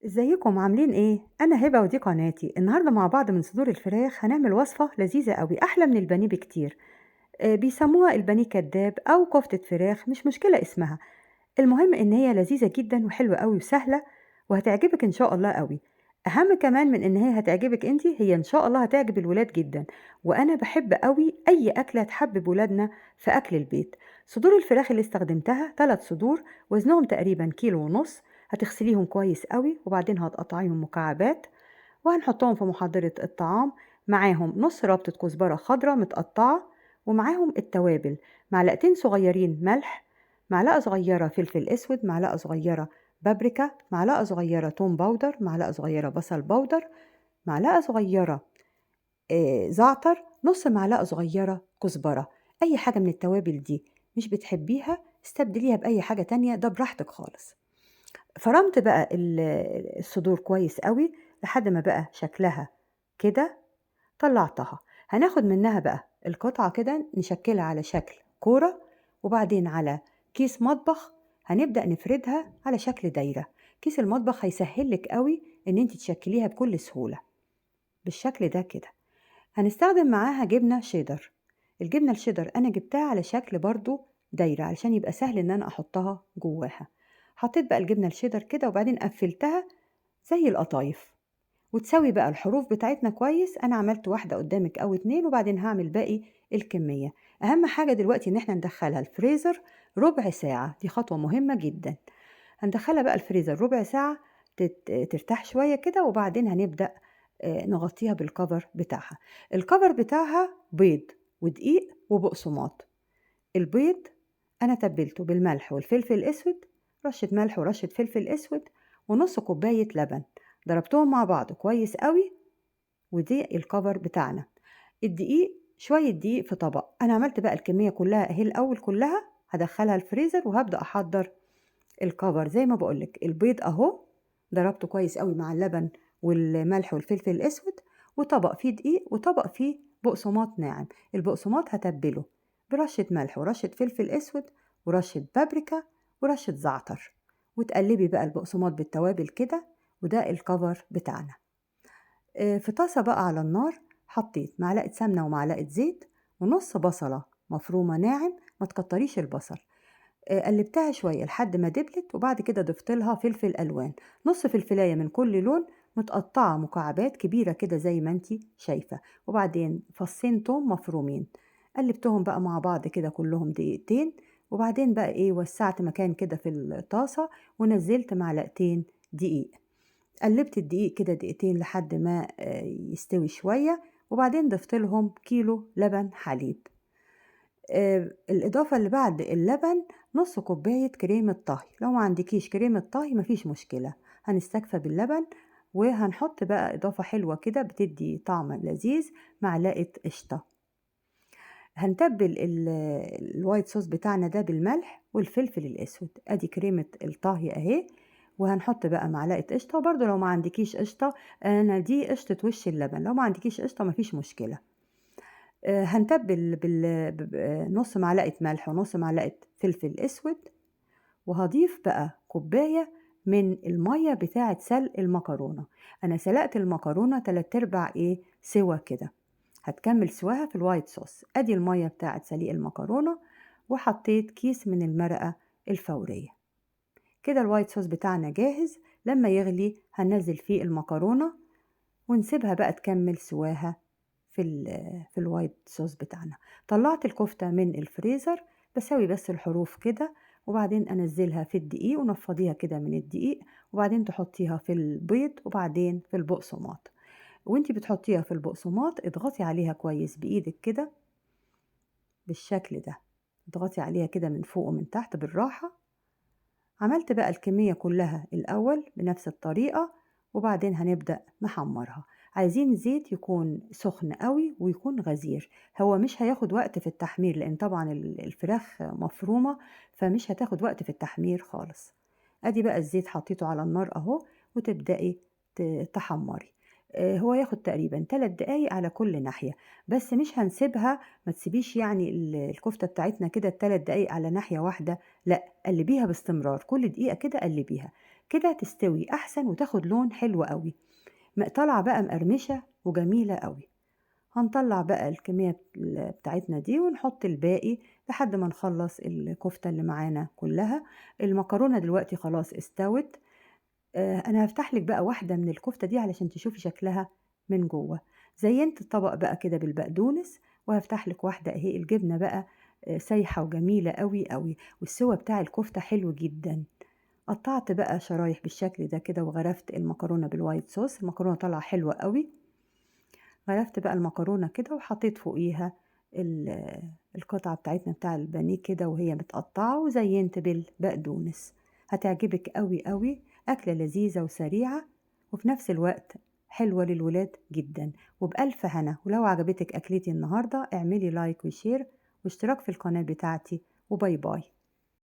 ازيكم عاملين ايه؟ انا هبة ودي قناتي. النهارده مع بعض من صدور الفراخ هنعمل وصفة لذيذة قوي احلى من البانيه بكتير. بيسموها البانيه كداب او كفتة فراخ، مش مشكلة اسمها. المهم ان هي لذيذة جدا وحلوة قوي وسهلة، وهتعجبك ان شاء الله قوي. اهم كمان من ان هي هتعجبك انتي، هي ان شاء الله هتعجب الولاد جدا. وانا بحب قوي اي اكلة تحبب ولادنا في اكل البيت. صدور الفراخ اللي استخدمتها 3 صدور، وزنهم تقريبا كيلو ونص. هتغسليهم كويس قوي وبعدين هتقطعيهم مكعبات، وهنحطهم في محضرة الطعام. معاهم نص ربطة كزبرة خضراء متقطعة، ومعاهم التوابل: معلقتين صغيرين ملح، معلقة صغيرة فلفل اسود، معلقة صغيرة بابريكا، معلقة صغيرة توم باودر، معلقة صغيرة بصل باودر، معلقة صغيرة زعتر، نص معلقة صغيرة كزبرة. أي حاجة من التوابل دي مش بتحبيها استبدليها بأي حاجة تانية، ده براحتك خالص. فرمت بقى الصدور كويس قوي لحد ما بقى شكلها كده. طلعتها. هناخد منها بقى القطعة كده نشكلها على شكل كورة، وبعدين على كيس مطبخ هنبدأ نفردها على شكل دايرة. كيس المطبخ هيسهلك قوي ان انت تشكليها بكل سهولة بالشكل ده كده. هنستخدم معاها جبنة شيدر. الجبنة الشيدر أنا جبتها على شكل برضو دايرة علشان يبقى سهل إن أنا أحطها جواها. حطيت بقى الجبنة الشيدر كده وبعدين قفلتها زي القطايف. وتسوي بقى الحروف بتاعتنا كويس. أنا عملت واحدة قدامك أو اتنين، وبعدين هعمل باقي الكمية. أهم حاجة دلوقتي إن احنا ندخلها الفريزر ربع ساعة، دي خطوة مهمة جدا. هندخلها بقى الفريزر ربع ساعة ترتاح شوية كده، وبعدين هنبدأ نغطيها بالكفر بتاعها. الكفر بتاعها بيض ودقيق وبقسماط. البيض أنا تبلته بالملح والفلفل الأسود، رشة ملح ورشة فلفل أسود، ونص كوباية لبن. ضربتهم مع بعض كويس قوي، ودي الكفر بتاعنا. الدقيق شوية دقيق في طبق. أنا عملت بقى الكمية كلها أهي الأول كلها، هدخلها الفريزر وهبدأ أحضر الكفر. زي ما بقولك البيض اهو ضربته كويس قوي مع اللبن والملح والفلفل الاسود، وطبق فيه دقيق وطبق فيه بقسماط ناعم. البقسماط هتبله برشة ملح ورشة فلفل اسود ورشة بابريكا ورشة زعتر، وتقلبي بقى البقسماط بالتوابل كده. وده الكفر بتاعنا. في طاسة بقى على النار حطيت معلقة سمنة ومعلقة زيت ونص بصلة مفرومة ناعم، ما تكتريش البصل. قلبتها شوية لحد ما دبلت، وبعد كده ضفت لها فلفل ألوان، نص فلفلاية من كل لون متقطعة مكعبات كبيرة كده زي ما انتي شايفة، وبعدين فصين توم مفرومين. قلبتهم بقى مع بعض كده كلهم دقيقتين، وبعدين بقى ايه وسعت مكان كده في الطاسة ونزلت معلقتين دقيق. قلبت الدقيق كده دقيقتين لحد ما يستوي شوية، وبعدين ضفت لهم كيلو لبن حليب. الإضافة اللي بعد اللبن نص كوباية كريمة طهي. لو ما عندكيش كريمة طهي مفيش مشكلة، هنستكفى باللبن. وهنحط بقى إضافة حلوة كده بتدي طعم لذيذ: معلقة قشطة. هنتبل الوايت صوص بتاعنا ده بالملح والفلفل الأسود. أدي كريمة الطهي أهي. وهنحط بقى معلقة قشطة، وبرضه لو ما عندكيش قشطة، أنا دي قشطة وش اللبن، لو ما عندكيش قشطة مفيش مشكلة. هنتبل نص معلقة ملح ونص معلقة فلفل اسود، وهضيف بقى كوباية من المية بتاعة سلق المكرونة. انا سلقت المكرونة 3/4 سوا كده، هتكمل سواها في الوايت صوص. ادي المية بتاعة سليق المكرونة، وحطيت كيس من المرقة الفورية. كده الوايت صوص بتاعنا جاهز. لما يغلي هننزل فيه المكرونة ونسيبها بقى تكمل سواها في الوايت صوص بتاعنا. طلعت الكفتة من الفريزر، بسوي بس الحروف كده، وبعدين انزلها في الدقيق ونفضيها كده من الدقيق، وبعدين تحطيها في البيض وبعدين في البقسماط. وانتي بتحطيها في البقسماط اضغطي عليها كويس بايدك كده بالشكل ده. اضغطي عليها كده من فوق ومن تحت بالراحة. عملت بقى الكمية كلها الأول بنفس الطريقة، وبعدين هنبدأ نحمرها. عايزين زيت يكون سخن قوي ويكون غزير. هو مش هياخد وقت في التحمير لأن طبعا الفراخ مفرومة، فمش هتاخد وقت في التحمير خالص. ادي بقى الزيت حطيته على النار اهو، وتبدأي تحمري. هو ياخد تقريبا 3 دقايق على كل ناحية. بس مش هنسيبها، ما تسيبيش يعني الكفتة بتاعتنا كده 3 دقايق على ناحية واحدة، لا، قلبيها باستمرار كل دقيقة كده قلبيها. كده تستوي أحسن وتاخد لون حلو قوي، طالعة بقى مقرمشة وجميلة قوي. هنطلع بقى الكمية بتاعتنا دي ونحط الباقي لحد ما نخلص الكفتة اللي معانا كلها. المكرونة دلوقتي خلاص استوت. أنا هافتح لِك بقى واحدة من الكفتة دي علشان تشوفي شكلها من جوّه. زيّنت الطبق بقى كده بالبقدونس، وهافتح لِك واحدة أهي الجبنة بقى سايحة وجميلة أوي، أوي، والسِوَى بتاع الكفتة حلو جدًا. قطّعت بقى شرايح بالشكل ده كده وغرفت المكرونة بالwhite sauce، المكرونة طالعة حلوة أوي. غرفت بقى المكرونة كده وحطيت فوقيها القطعة بتاعتنا بتاع البانيه كده وهي متقطعة، وزينت بالبقدونس. هتعجبك أوي أوي، أكلة لذيذة وسريعة وفي نفس الوقت حلوة للولاد جدا وبألف هنا. ولو عجبتك أكلتي النهاردة اعملي لايك وشير واشتراك في القناة بتاعتي، وباي باي.